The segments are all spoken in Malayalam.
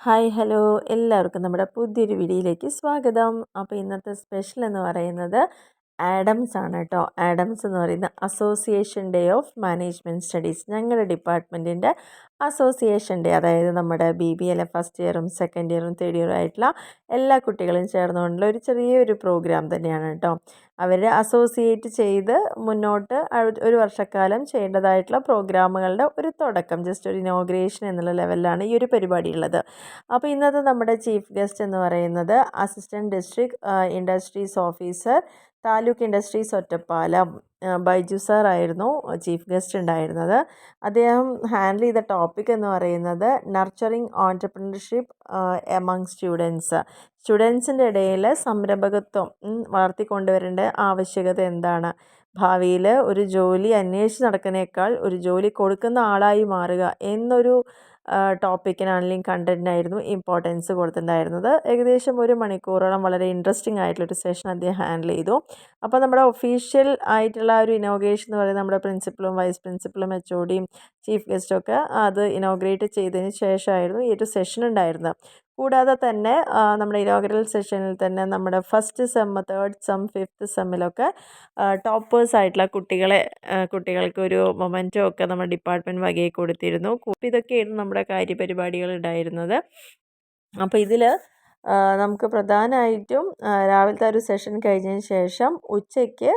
ഹായ് ഹലോ എല്ലാവർക്കും നമ്മുടെ പുതിയൊരു വീഡിയോയിലേക്ക് സ്വാഗതം. അപ്പോൾ ഇന്നത്തെ സ്പെഷ്യൽ എന്ന് പറയുന്നത് ആഡംസ് ആണ് കേട്ടോ. ആഡംസ് എന്ന് പറയുന്ന association day of management studies, ഞങ്ങളുടെ ഡിപ്പാർട്ട്മെൻറ്റിൻ്റെ അസോസിയേഷൻ ഡേ, അതായത് നമ്മുടെ BBA ഫസ്റ്റ് ഇയറും സെക്കൻഡ് ഇയറും തേർഡ് ഇയറും ആയിട്ടുള്ള എല്ലാ കുട്ടികളും ചേർന്നുകൊണ്ടുള്ള ഒരു ചെറിയൊരു പ്രോഗ്രാം തന്നെയാണ് കേട്ടോ. അവർ അസോസിയേറ്റ് ചെയ്ത് മുന്നോട്ട് ഒരു വർഷക്കാലം ചെയ്യേണ്ടതായിട്ടുള്ള പ്രോഗ്രാമുകളുടെ ഒരു തുടക്കം, ജസ്റ്റ് ഒരു ഇനോഗ്രേഷൻ എന്നുള്ള ലെവലിലാണ് ഈ ഒരു പരിപാടി ഉള്ളത്. അപ്പോൾ ഇന്നത്തെ നമ്മുടെ ചീഫ് ഗസ്റ്റ് എന്ന് പറയുന്നത് assistant district industries officer taluk industries Ottapalam Baiju sir ആയിരുന്നു ചീഫ് ഗസ്റ്റ് ഉണ്ടായിരുന്നത്. അദ്ദേഹം ഹാൻഡിൽ ചെയ്ത ടോപ്പിക് എന്ന് പറയുന്നത് നർച്ചറിങ് ഓൺടർപ്രണർഷിപ്പ് എമംഗ് സ്റ്റുഡൻസിൻ്റെ ഇടയിൽ സംരംഭകത്വം വളർത്തിക്കൊണ്ടുവരേണ്ട ആവശ്യകത എന്താണ്, ഭാവിയിൽ ഒരു ജോലി അന്വേഷിച്ച് നടക്കുന്നേക്കാൾ ഒരു ജോലി കൊടുക്കുന്ന ആളായി മാറുക എന്നൊരു ടോപ്പിക്കിനാണ് അല്ലെങ്കിൽ കണ്ടൻറ്റിനായിരുന്നു ഇമ്പോർട്ടൻസ് കൊടുത്തിട്ടുണ്ടായിരുന്നത്. ഏകദേശം 1 മണിക്കൂറോളം വളരെ ഇൻട്രസ്റ്റിംഗ് ആയിട്ടുള്ളൊരു സെഷൻ അദ്ദേഹം ഹാൻഡിൽ ചെയ്തു. അപ്പോൾ നമ്മുടെ ഒഫീഷ്യൽ ആയിട്ടുള്ള ഒരു ഇനോഗ്രേഷൻ എന്ന് പറയുന്നത് നമ്മുടെ പ്രിൻസിപ്പലും വൈസ് പ്രിൻസിപ്പലും HODയും ചീഫ് ഗസ്റ്റും ഒക്കെ അത് ഇനോഗ്രേറ്റ് ചെയ്തതിന് ശേഷമായിരുന്നു ഈ ഒരു സെഷൻ ഉണ്ടായിരുന്നത്. കൂടാതെ തന്നെ നമ്മുടെ ഇനോഗ്രൽ സെഷനിൽ തന്നെ നമ്മുടെ first sem, third sem, fifth സെമ്മിലൊക്കെ ടോപ്പേഴ്സ് ആയിട്ടുള്ള കുട്ടികൾക്ക് ഒരു മൊമെൻറ്റോ ഒക്കെ നമ്മുടെ ഡിപ്പാർട്ട്മെൻറ്റ് വകയിൽ കൊടുത്തിരുന്നു. ഇതൊക്കെയായിരുന്നു നമ്മുടെ കാര്യപരിപാടികൾ ഉണ്ടായിരുന്നത്. അപ്പോൾ ഇതിൽ നമുക്ക് പ്രധാനമായിട്ടും രാവിലത്തെ ഒരു സെഷൻ കഴിഞ്ഞതിന് ശേഷം ഉച്ചയ്ക്ക്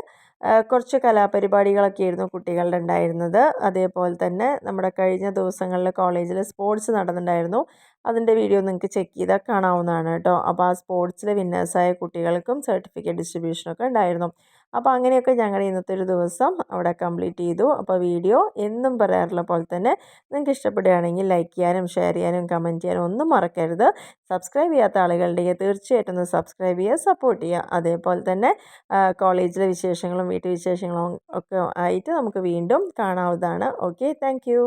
കുറച്ച് കലാപരിപാടികളൊക്കെ ആയിരുന്നു കുട്ടികളുടെ ഉണ്ടായിരുന്നത്. അതേപോലെ തന്നെ നമ്മുടെ കഴിഞ്ഞ ദിവസങ്ങളിൽ കോളേജിൽ സ്പോർട്സ് നടന്നിട്ടുണ്ടായിരുന്നു. അതിൻ്റെ വീഡിയോ നിങ്ങൾക്ക് ചെക്ക് ചെയ്താൽ കാണാവുന്നതാണ് കേട്ടോ. അപ്പോൾ ആ സ്പോർട്സിലെ വിന്നേഴ്സായ കുട്ടികൾക്കും സർട്ടിഫിക്കറ്റ് ഡിസ്ട്രിബ്യൂഷനൊക്കെ ഉണ്ടായിരുന്നു. അപ്പോൾ അങ്ങനെയൊക്കെ ഞങ്ങൾ ഇന്നത്തെ ഒരു ദിവസം അവിടെ കംപ്ലീറ്റ് ചെയ്തു. അപ്പോൾ വീഡിയോ എന്നും പറയാറുള്ള പോലെ തന്നെ നിങ്ങൾക്ക് ഇഷ്ടപ്പെടുകയാണെങ്കിൽ ലൈക്ക് ചെയ്യാനും ഷെയർ ചെയ്യാനും കമൻറ്റ് ചെയ്യാനും ഒന്നും മറക്കരുത്. സബ്സ്ക്രൈബ് ചെയ്യാത്ത ആളുകളുണ്ടെങ്കിൽ തീർച്ചയായിട്ടും ഒന്ന് സബ്സ്ക്രൈബ് ചെയ്യുക, സപ്പോർട്ട് ചെയ്യുക. അതേപോലെ തന്നെ കോളേജിലെ വിശേഷങ്ങളും വീട്ടുവിശേഷങ്ങളും ഒക്കെ ആയിട്ട് നമുക്ക് വീണ്ടും കാണാവുന്നതാണ്. Okay, thank you.